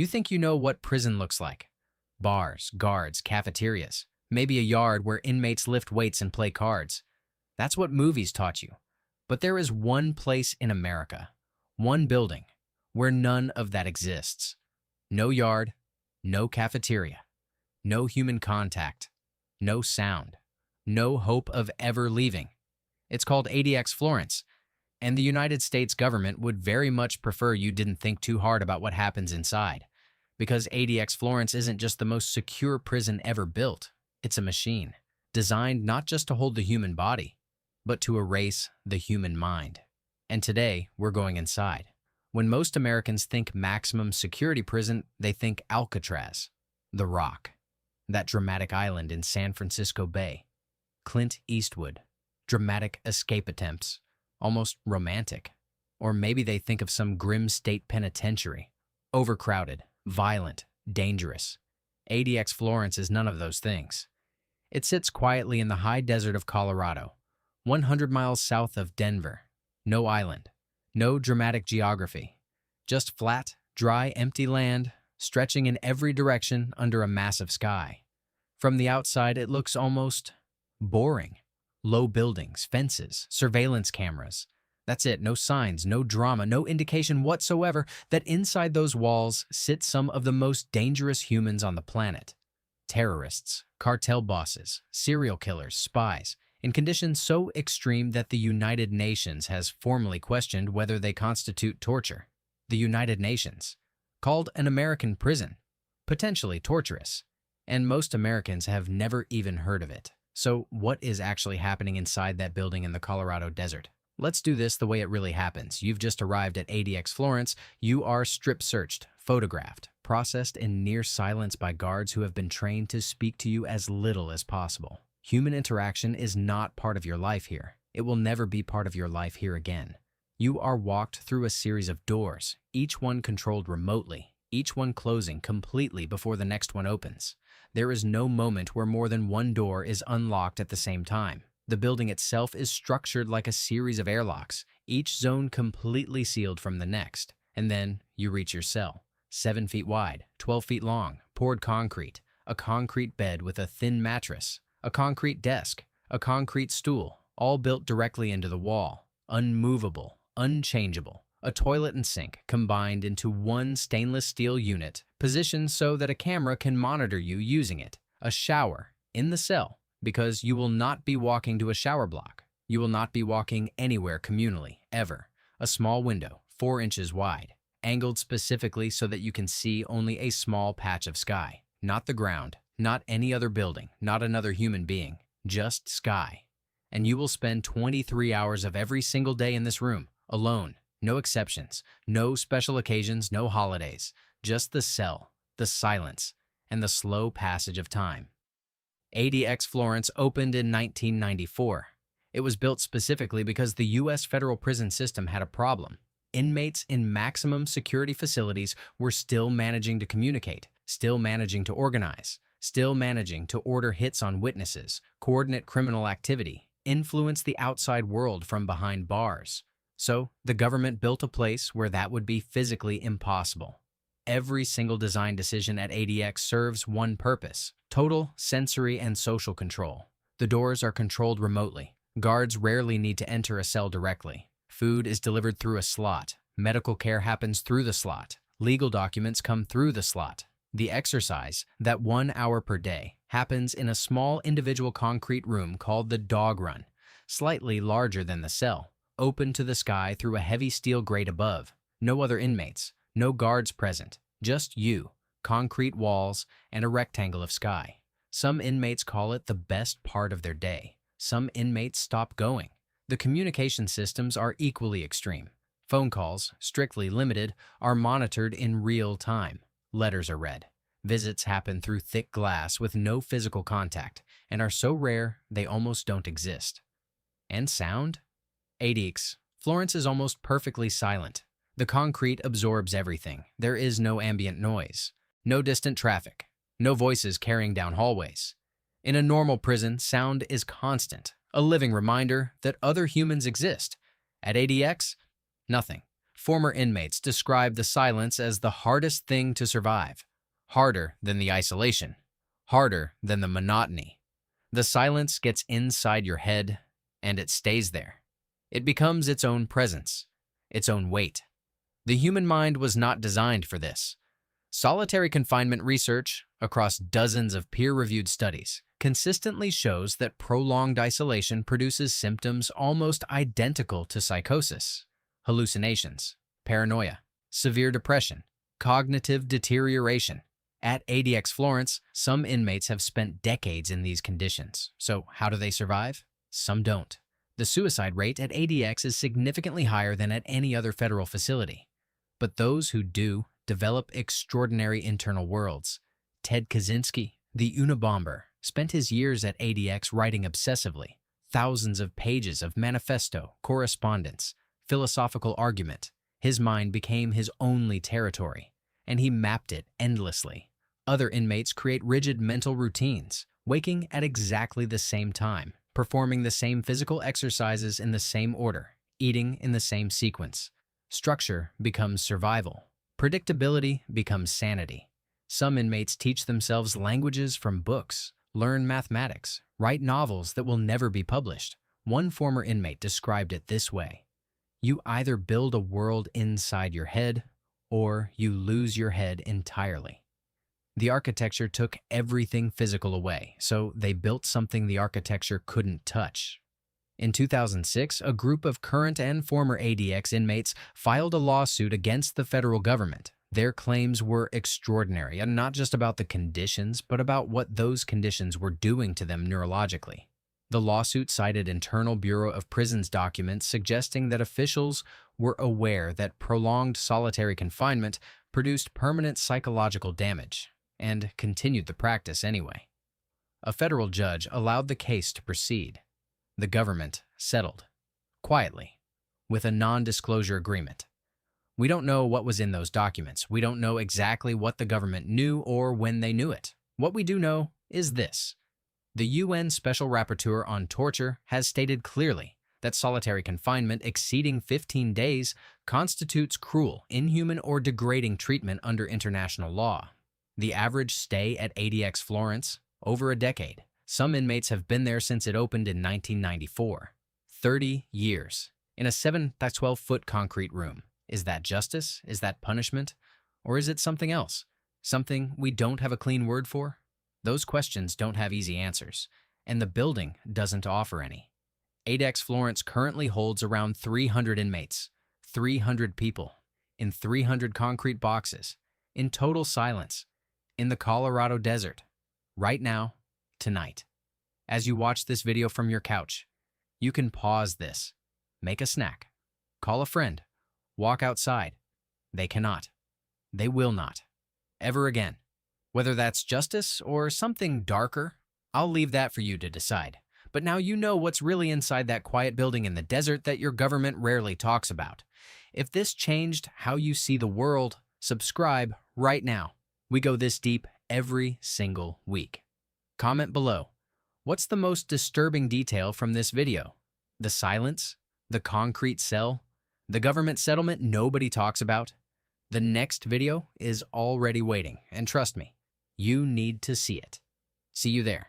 You think you know what prison looks like. Bars, guards, cafeterias, maybe a yard where inmates lift weights and play cards. That's what movies taught you. But there is one place in America, one building, where none of that exists. No yard, no cafeteria, no human contact, no sound, no hope of ever leaving. It's called ADX Florence, and the United States government would very much prefer you didn't think too hard about what happens inside. Because ADX Florence isn't just the most secure prison ever built, it's a machine, designed not just to hold the human body, but to erase the human mind. And today, we're going inside. When most Americans think maximum security prison, they think Alcatraz, The Rock, that dramatic island in San Francisco Bay, Clint Eastwood, dramatic escape attempts, almost romantic. Or maybe they think of some grim state penitentiary, overcrowded, violent, dangerous. ADX Florence is none of those things. It sits quietly in the high desert of Colorado, 100 miles south of Denver. No island, no dramatic geography, just flat, dry, empty land stretching in every direction under a massive sky. From the outside, it looks almost boring. Low buildings, fences, surveillance cameras. That's it, no signs, no drama, no indication whatsoever that inside those walls sit some of the most dangerous humans on the planet. Terrorists, cartel bosses, serial killers, spies, in conditions so extreme that the United Nations has formally questioned whether they constitute torture. The United Nations, called an American prison, potentially torturous, and most Americans have never even heard of it. So what is actually happening inside that building in the Colorado desert? Let's do this the way it really happens. You've just arrived at ADX Florence. You are strip-searched, photographed, processed in near silence by guards who have been trained to speak to you as little as possible. Human interaction is not part of your life here. It will never be part of your life here again. You are walked through a series of doors, each one controlled remotely, each one closing completely before the next one opens. There is no moment where more than one door is unlocked at the same time. The building itself is structured like a series of airlocks, each zone completely sealed from the next. And then you reach your cell. 7 feet wide, 12 feet long, poured concrete, a concrete bed with a thin mattress, a concrete desk, a concrete stool, all built directly into the wall, unmovable, unchangeable. A toilet and sink combined into one stainless steel unit, positioned so that a camera can monitor you using it. A shower in the cell, because you will not be walking to a shower block. You will not be walking anywhere communally, ever. A small window, 4 inches wide, angled specifically so that you can see only a small patch of sky. Not the ground, not any other building, not another human being, just sky. And you will spend 23 hours of every single day in this room, alone. No exceptions, no special occasions, no holidays, just the cell, the silence, and the slow passage of time. ADX Florence opened in 1994. It was built specifically because the U.S. federal prison system had a problem. Inmates in maximum security facilities were still managing to communicate, still managing to organize, still managing to order hits on witnesses, coordinate criminal activity, influence the outside world from behind bars. So, the government built a place where that would be physically impossible. Every single design decision at ADX serves one purpose: total sensory and social control. The doors are controlled remotely. Guards rarely need to enter a cell directly. Food is delivered through a slot. Medical care happens through the slot. Legal documents come through the slot. The exercise, that 1 hour per day, happens in a small individual concrete room called the dog run, slightly larger than the cell, open to the sky through a heavy steel grate above. No other inmates, no guards present, just you, concrete walls, and a rectangle of sky. Some inmates call it the best part of their day. Some inmates stop going. The communication systems are equally extreme. Phone calls, strictly limited, are monitored in real time. Letters are read. Visits happen through thick glass with no physical contact and are so rare they almost don't exist. And sound? ADX Florence is almost perfectly silent. The concrete absorbs everything. There is no ambient noise, no distant traffic, no voices carrying down hallways. In a normal prison, sound is constant, a living reminder that other humans exist. At ADX, nothing. Former inmates describe the silence as the hardest thing to survive, harder than the isolation, harder than the monotony. The silence gets inside your head, and it stays there. It becomes its own presence, its own weight. The human mind was not designed for this. Solitary confinement research, across dozens of peer-reviewed studies, consistently shows that prolonged isolation produces symptoms almost identical to psychosis, hallucinations, paranoia, severe depression, cognitive deterioration. At ADX Florence, some inmates have spent decades in these conditions. So how do they survive? Some don't. The suicide rate at ADX is significantly higher than at any other federal facility. But those who do develop extraordinary internal worlds. Ted Kaczynski, the Unabomber, spent his years at ADX writing obsessively, thousands of pages of manifesto, correspondence, philosophical argument. His mind became his only territory, and he mapped it endlessly. Other inmates create rigid mental routines, waking at exactly the same time, performing the same physical exercises in the same order, eating in the same sequence. Structure becomes survival. Predictability becomes sanity. Some inmates teach themselves languages from books, learn mathematics, write novels that will never be published. One former inmate described it this way: you either build a world inside your head, or you lose your head entirely. The architecture took everything physical away, so they built something the architecture couldn't touch. In 2006, a group of current and former ADX inmates filed a lawsuit against the federal government. Their claims were extraordinary, and not just about the conditions, but about what those conditions were doing to them neurologically. The lawsuit cited Internal Bureau of Prisons documents suggesting that officials were aware that prolonged solitary confinement produced permanent psychological damage, and continued the practice anyway. A federal judge allowed the case to proceed. The government settled, quietly, with a non-disclosure agreement. We don't know what was in those documents. We don't know exactly what the government knew or when they knew it. What we do know is this: the UN Special Rapporteur on Torture has stated clearly that solitary confinement exceeding 15 days constitutes cruel, inhuman, or degrading treatment under international law. The average stay at ADX Florence, over a decade. Some inmates have been there since it opened in 1994. 30 years, in a 7-12-foot concrete room. Is that justice? Is that punishment? Or is it something else? Something we don't have a clean word for? Those questions don't have easy answers, and the building doesn't offer any. ADX Florence currently holds around 300 inmates, 300 people, in 300 concrete boxes, in total silence, in the Colorado desert, right now, tonight. As you watch this video from your couch, you can pause this, make a snack, call a friend, walk outside. They cannot. They will not. Ever again. Whether that's justice or something darker, I'll leave that for you to decide. But now you know what's really inside that quiet building in the desert that your government rarely talks about. If this changed how you see the world, subscribe right now. We go this deep every single week. Comment below. What's the most disturbing detail from this video? The silence? The concrete cell? The government settlement nobody talks about? The next video is already waiting, and trust me, you need to see it. See you there.